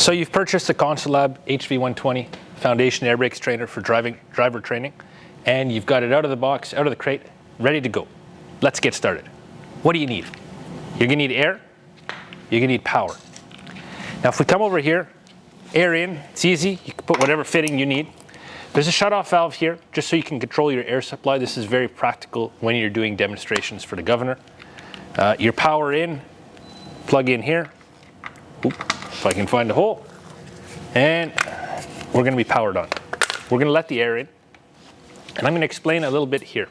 So you've purchased a Consulab HV-120 Foundation Air Brakes trainer for driver training, and you've got it out of the box, out of the crate, ready to go. Let's get started. What do you need? You're gonna need air, you're gonna need power. Now if we come over here, air in, it's easy, you can put whatever fitting you need. There's a shutoff valve here, just so you can control your air supply. This is very practical when you're doing demonstrations for the governor. Your power in, plug in here. Oop, if I can find a hole. And we're gonna be powered on. We're gonna let the air in. And I'm gonna explain a little bit here.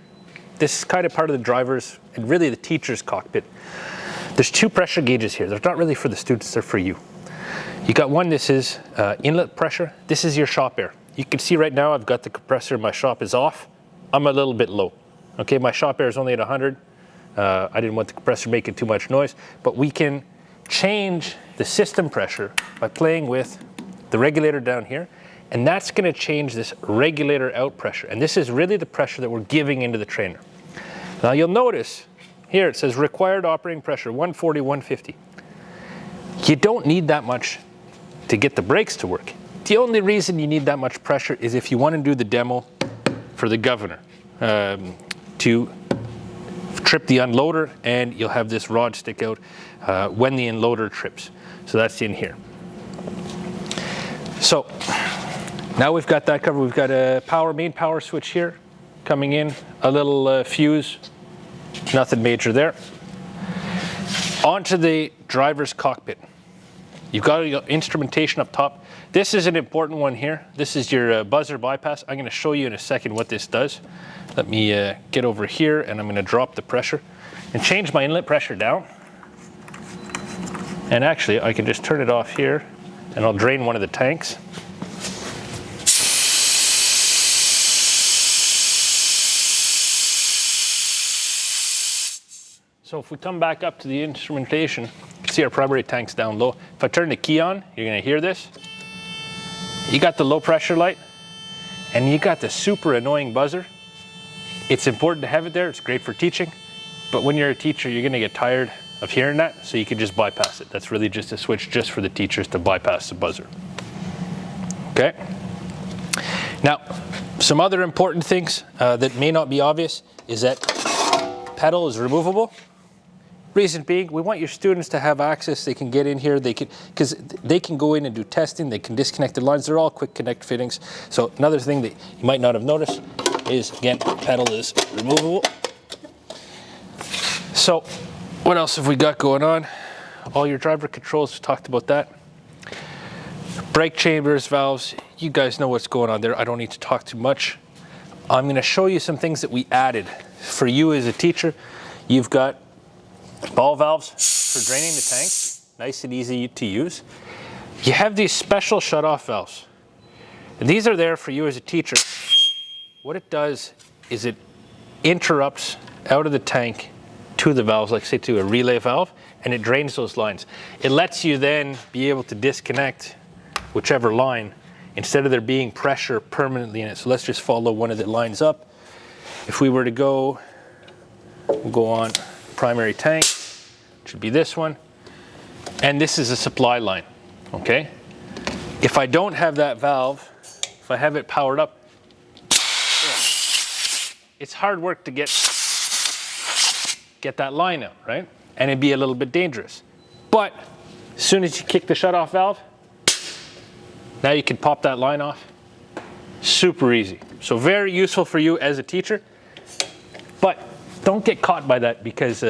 This is kind of part of the driver's and really the teacher's cockpit. There's two pressure gauges here. They're not really for the students, they're for you. You got one, this is inlet pressure. This is your shop air. You can see right now I've got the compressor in my shop is off. I'm a little bit low. Okay, my shop air is only at 100. I didn't want the compressor making too much noise, but we can change the system pressure by playing with the regulator down here, and that's going to change this regulator out pressure. And this is really the pressure that we're giving into the trainer. Now you'll notice here it says required operating pressure 140, 150. You don't need that much to get the brakes to work. The only reason you need that much pressure is if you want to do the demo for the governor to trip the unloader, and you'll have this rod stick out when the unloader trips. So that's in here. So now we've got that covered. We've got a main power switch here coming in, a little fuse, nothing major there. Onto the driver's cockpit. You've got your instrumentation up top. This is an important one here. This is your buzzer bypass. I'm going to show you in a second what this does. Let me get over here, and I'm going to drop the pressure and change my inlet pressure down. And actually, I can just turn it off here, and I'll drain one of the tanks. So if we come back up to the instrumentation, you can see our primary tank's down low. If I turn the key on, you're going to hear this. You got the low pressure light, and you got the super annoying buzzer. It's important to have it there. It's great for teaching. But when you're a teacher, you're going to get tired of hearing that, so you can just bypass it. That's really just a switch just for the teachers to bypass the buzzer. Okay? Now, some other important things that may not be obvious is that pedal is removable. Reason being, we want your students to have access. They can get in here, because they can go in and do testing, they can disconnect the lines. They're all quick connect fittings. So another thing that you might not have noticed is, again, pedal is removable. So what else have we got going on? All your driver controls, we talked about that. Brake chambers, valves, you guys know what's going on there. I don't need to talk too much. I'm going to show you some things that we added for you as a teacher. You've got ball valves for draining the tanks, nice and easy to use. You have these special shutoff valves. And these are there for you as a teacher. What it does is it interrupts out of the tank to the valves, like say to a relay valve, and it drains those lines. It lets you then be able to disconnect whichever line instead of there being pressure permanently in it. So let's just follow one of the lines up. If we were to go on primary tank, it should be this one, and this is a supply line, okay? If I don't have that valve, if I have it powered up, it's hard work to get that line out, right? And it'd be a little bit dangerous. But as soon as you kick the shutoff valve, now you can pop that line off. Super easy. So very useful for you as a teacher, but don't get caught by that, because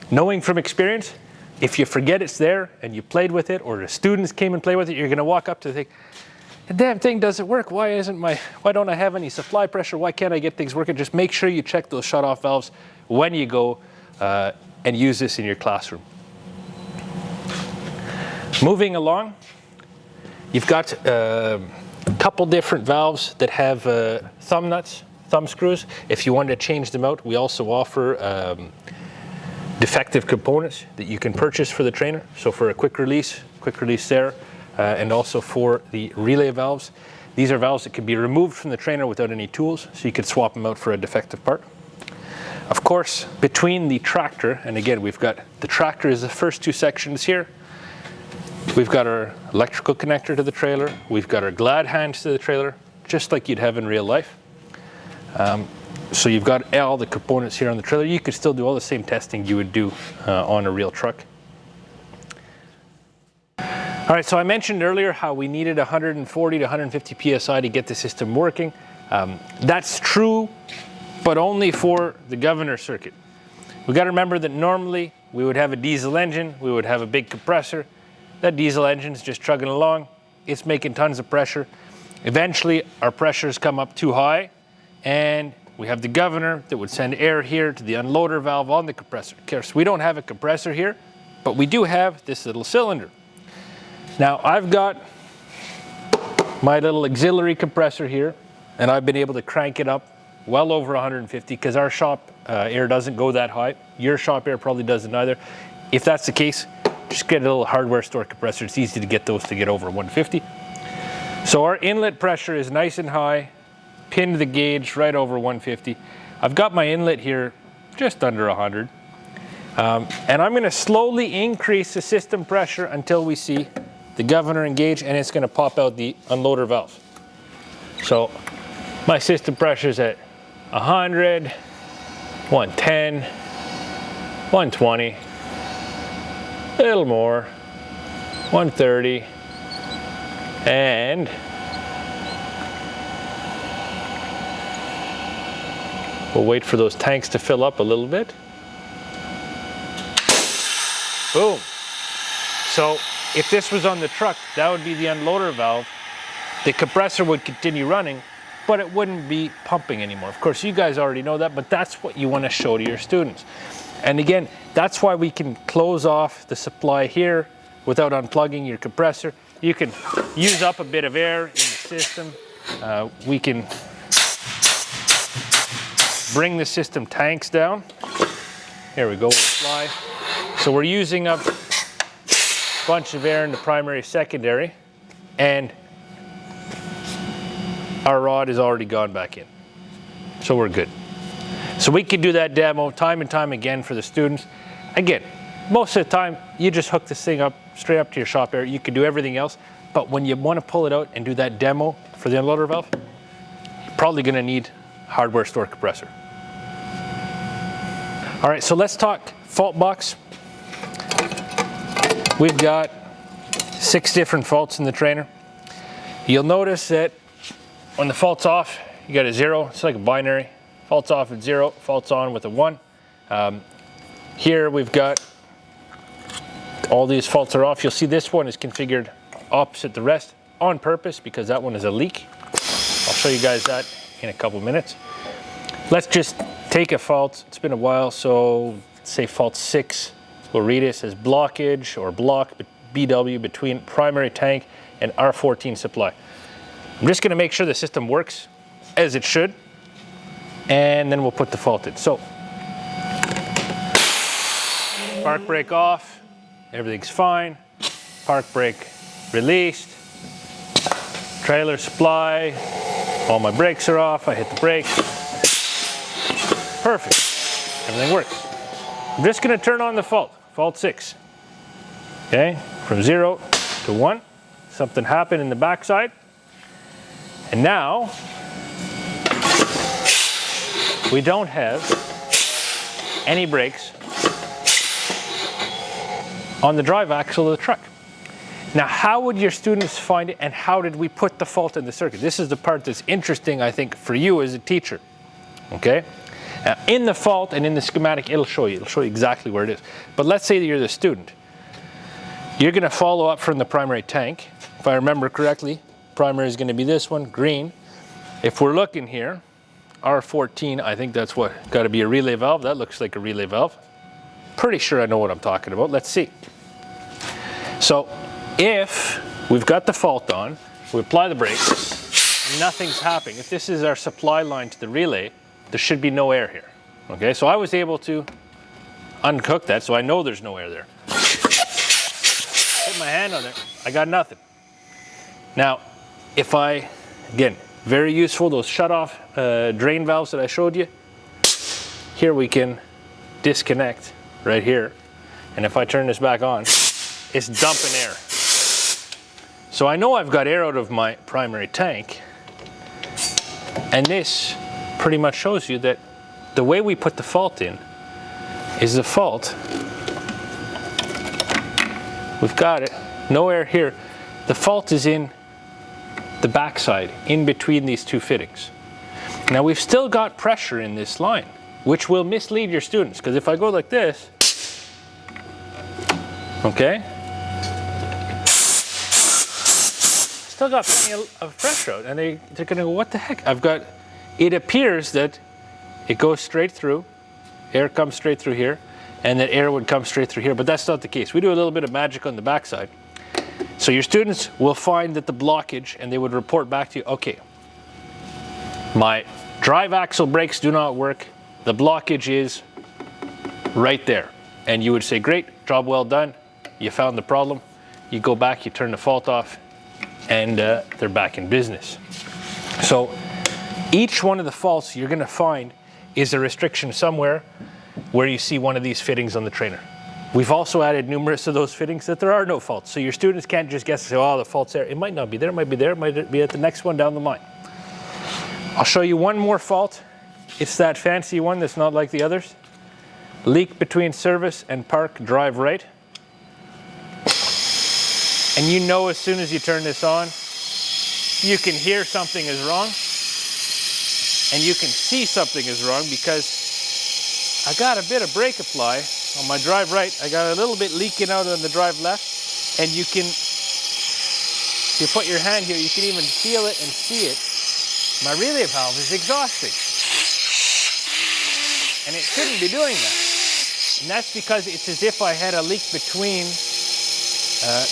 knowing from experience, if you forget it's there and you played with it, or the students came and played with it, you're going to walk up to the thing, the damn thing doesn't work. Why don't I have any supply pressure? Why can't I get things working? Just make sure you check those shutoff valves when you go and use this in your classroom. Moving along, you've got a couple different valves that have thumb nuts, thumb screws. If you want to change them out, we also offer defective components that you can purchase for the trainer. So for a quick release there, and also for the relay valves. These are valves that can be removed from the trainer without any tools, so you could swap them out for a defective part. Of course, between the tractor, and again, we've got the tractor is the first two sections here. We've got our electrical connector to the trailer. We've got our glad hands to the trailer, just like you'd have in real life. So you've got all the components here on the trailer. You could still do all the same testing you would do on a real truck. All right, so I mentioned earlier how we needed 140 to 150 PSI to get the system working. That's true, but only for the governor circuit. We got to remember that normally we would have a diesel engine, we would have a big compressor. That diesel engine's just chugging along. It's making tons of pressure. Eventually, our pressures come up too high, and we have the governor that would send air here to the unloader valve on the compressor. Of course, we don't have a compressor here, but we do have this little cylinder. Now, I've got my little auxiliary compressor here, and I've been able to crank it up well over 150 because our shop air doesn't go that high. Your shop air probably doesn't either. If that's the case, just get a little hardware store compressor. It's easy to get those to get over 150. So our inlet pressure is nice and high, pinned the gauge right over 150. I've got my inlet here just under 100. And I'm going to slowly increase the system pressure until we see the governor engage, and it's going to pop out the unloader valve. So my system pressure is at 100, 110, 120, a little more, 130, and we'll wait for those tanks to fill up a little bit. Boom. So if this was on the truck, that would be the unloader valve. The compressor would continue running, but it wouldn't be pumping anymore. Of course, you guys already know that, but that's what you want to show to your students. And again, that's why we can close off the supply here without unplugging your compressor. You can use up a bit of air in the system. We can bring the system tanks down. Here we go, we'll fly. So we're using up a bunch of air in the primary, secondary, and our rod is already gone back in. So we're good. So we can do that demo time and time again for the students. Again, most of the time, you just hook this thing up straight up to your shop air. You can do everything else, but when you want to pull it out and do that demo for the unloader valve, you're probably going to need hardware store compressor. All right, so let's talk fault box. We've got 6 different faults in the trainer. You'll notice that when the fault's off, you got a 0. It's like a binary. Fault's off at 0, fault's on with a 1. Here we've got all these faults are off. You'll see this one is configured opposite the rest on purpose because that one is a leak. I'll show you guys that in a couple minutes. Let's just take a fault. It's been a while, so say fault 6. We'll read it as blockage or block BW between primary tank and R14 supply. I'm just going to make sure the system works as it should, and then we'll put the fault in. So, park brake off, everything's fine. Park brake released. Trailer supply, all my brakes are off. I hit the brake. Perfect. Everything works. I'm just going to turn on the fault. Fault 6. Okay, from 0 to 1. Something happened in the backside. And now, we don't have any brakes on the drive axle of the truck. Now, how would your students find it, and how did we put the fault in the circuit? This is the part that's interesting, I think, for you as a teacher. Okay? Now, in the fault and in the schematic, it'll show you exactly where it is. But let's say that you're the student. You're going to follow up from the primary tank. If I remember correctly, primary is going to be this one, green. If we're looking here, R14, I think that's what, got to be a relay valve. That looks like a relay valve. Pretty sure I know what I'm talking about. Let's see. So if we've got the fault on, we apply the brakes, and nothing's happening. If this is our supply line to the relay, there should be no air here. Okay, so I was able to unhook that, so I know there's no air there. Put my hand on there, I got nothing. Now, if I, again, very useful, those shut-off drain valves that I showed you. Here we can disconnect right here. And if I turn this back on, it's dumping air. So I know I've got air out of my primary tank, and this pretty much shows you that the way we put the fault in is the fault. We've got it, no air here. The fault is in the backside, in between these two fittings. Now we've still got pressure in this line, which will mislead your students, because if I go like this, okay, still got plenty of pressure out, and they're going to go, what the heck? It appears that it goes straight through, air comes straight through here, and that air would come straight through here, but that's not the case. We do a little bit of magic on the backside. So your students will find that the blockage, and they would report back to you, okay, my drive axle brakes do not work, the blockage is right there. And you would say, great, job well done, you found the problem, you go back, you turn the fault off, and they're back in business. So each one of the faults you're going to find is a restriction somewhere where you see one of these fittings on the trainer. We've also added numerous of those fittings that there are no faults. So your students can't just guess and say, oh, the fault's there. It might not be there, it might be there, it might be at the next one down the line. I'll show you one more fault. It's that fancy one that's not like the others. Leak between service and park drive right. And you know as soon as you turn this on, you can hear something is wrong. And you can see something is wrong because I got a bit of brake apply on my drive right. I got a little bit leaking out on the drive left. And you can, if you put your hand here, you can even feel it and see it. My relay valve is exhausting. And it shouldn't be doing that. And that's because it's as if I had a leak between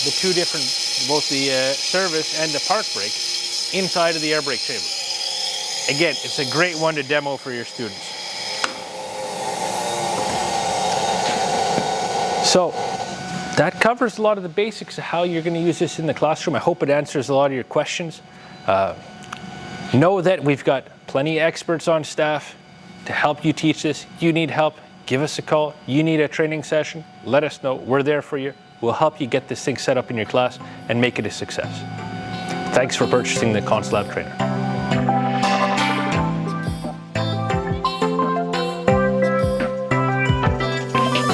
the two different, both the service and the park brake inside of the air brake chamber. Again, it's a great one to demo for your students. So that covers a lot of the basics of how you're going to use this in the classroom. I hope it answers a lot of your questions. Know that we've got plenty of experts on staff to help you teach this. You need help, give us a call. You need a training session, let us know. We're there for you. We'll help you get this thing set up in your class and make it a success. Thanks for purchasing the Consulab Trainer.